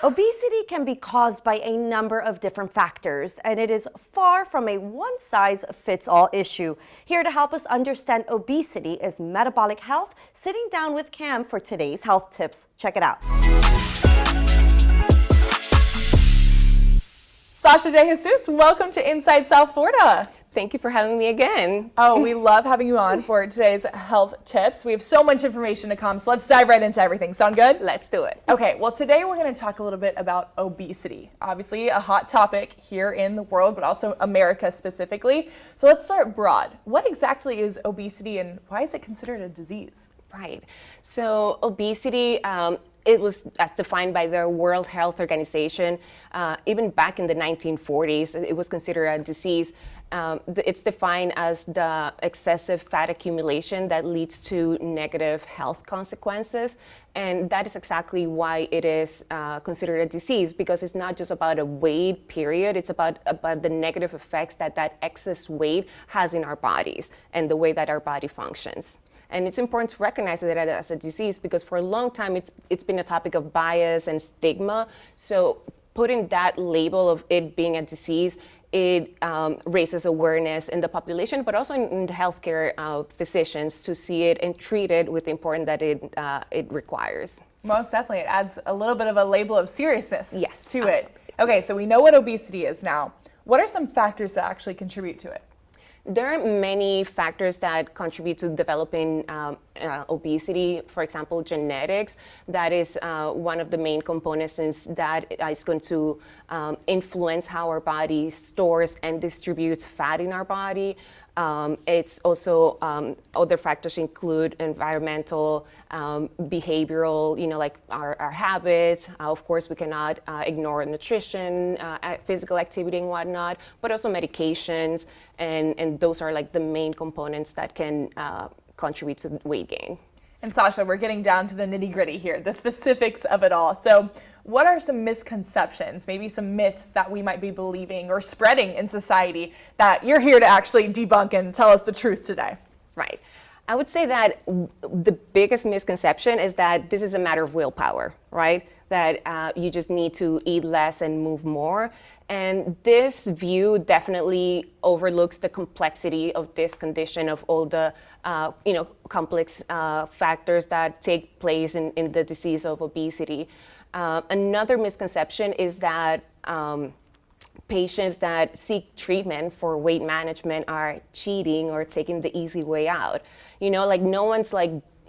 Obesity can be caused by a number of different factors, and it is far from a one-size-fits-all issue. Here to help us understand obesity is Metabolic Health, sitting down with Cam for today's health tips. Check it out. Sasha De Jesus, welcome to Inside South Florida. Thank you for having me again. Oh, we love having you on for today's health tips. We have so much information to come, so let's dive right into everything. Sound good? Let's do it. Okay, well today we're going to talk a little bit about obesity. Obviously a hot topic here in the world, but also America specifically. So let's start broad. What exactly is obesity and why is it considered a disease? Right. So obesity, it was as defined by the World Health Organization. Even back in the 1940s, it was considered a disease. It's defined as the excessive fat accumulation that leads to negative health consequences. And that is exactly why it is considered a disease, because it's not just about a weight period, it's about the negative effects that excess weight has in our bodies and the way that our body functions. And it's important to recognize that as a disease because for a long time it's been a topic of bias and stigma. So putting that label of it being a disease, it raises awareness in the population, but also in the healthcare physicians to see it and treat it with the importance that it requires. Most definitely. It adds a little bit of a label of seriousness to absolutely. it. Okay, so we know what obesity is now. What are some factors that actually contribute to it? There are many factors that contribute to developing obesity. For example, genetics. That is one of the main components, since that is going to influence how our body stores and distributes fat in our body. It's also other factors include environmental, behavioral, like our habits. Of course, we cannot ignore nutrition, physical activity and whatnot, but also medications. And those are like the main components that can contribute to weight gain. And Sasha, we're getting down to the nitty-gritty here, the specifics of it all. So what are some misconceptions, maybe some myths that we might be believing or spreading in society that you're here to actually debunk and tell us the truth today? Right. I would say that the biggest misconception is that this is a matter of willpower, right? That you just need to eat less and move more. And this view definitely overlooks the complexity of this condition, of all the complex factors that take place in the disease of obesity. Another misconception is that patients that seek treatment for weight management are cheating or taking the easy way out. No one's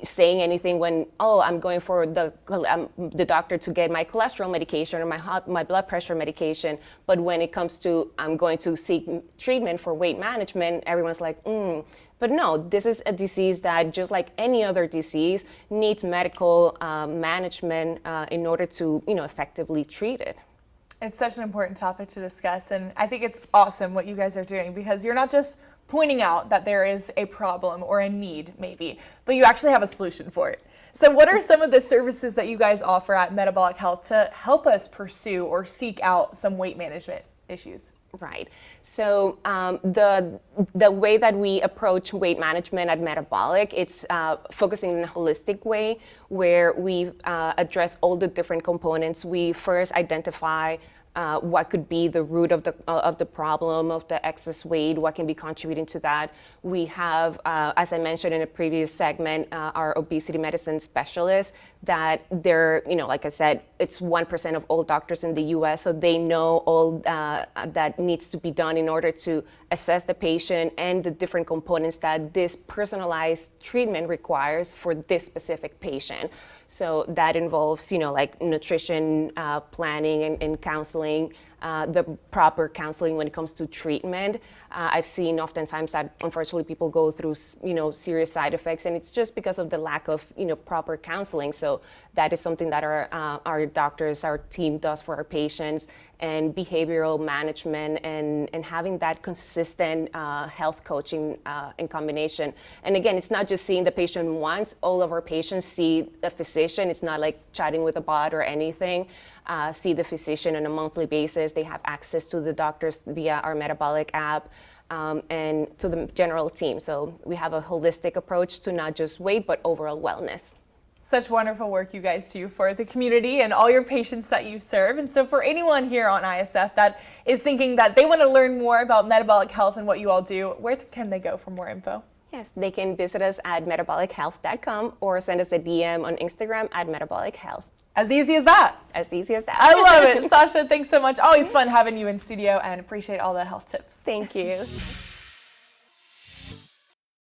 saying anything when, I'm going for the doctor to get my cholesterol medication or my blood pressure medication. But when it comes to I'm going to seek treatment for weight management, everyone's like, But no, this is a disease that, just like any other disease, needs medical management in order to effectively treat it. It's such an important topic to discuss, and I think it's awesome what you guys are doing, because you're not just pointing out that there is a problem or a need maybe, but you actually have a solution for it. So what are some of the services that you guys offer at MetaboliK Health to help us pursue or seek out some weight management issues? Right. So the way that we approach weight management at MetaboliK, it's focusing in a holistic way where we address all the different components. We first identify what could be the root of the problem of the excess weight, what can be contributing to that. We have, as I mentioned in a previous segment, our obesity medicine specialists that they're, like I said, it's 1% of all doctors in the US, so they know all that needs to be done in order to assess the patient and the different components that this personalized treatment requires for this specific patient. So that involves, nutrition planning and counseling, the proper counseling when it comes to treatment. I've seen oftentimes that unfortunately people go through, serious side effects, and it's just because of the lack of, proper counseling. So that is something that our doctors, our team does for our patients, and behavioral management and having that consistent health coaching in combination. And again, it's not just seeing the patient once. All of our patients see the physician. It's not like chatting with a bot or anything. See the physician on a monthly basis. They have access to the doctors via our MetaboliK app. And to the general team. So we have a holistic approach to not just weight, but overall wellness. Such wonderful work you guys do for the community and all your patients that you serve. And so for anyone here on ISF that is thinking that they want to learn more about metabolic health and what you all do, where can they go for more info? Yes, they can visit us at metabolichealth.com or send us a DM on Instagram at metabolichealth. As easy as that. As easy as that. I love it. Sasha, thanks so much. Always fun having you in studio and appreciate all the health tips. Thank you.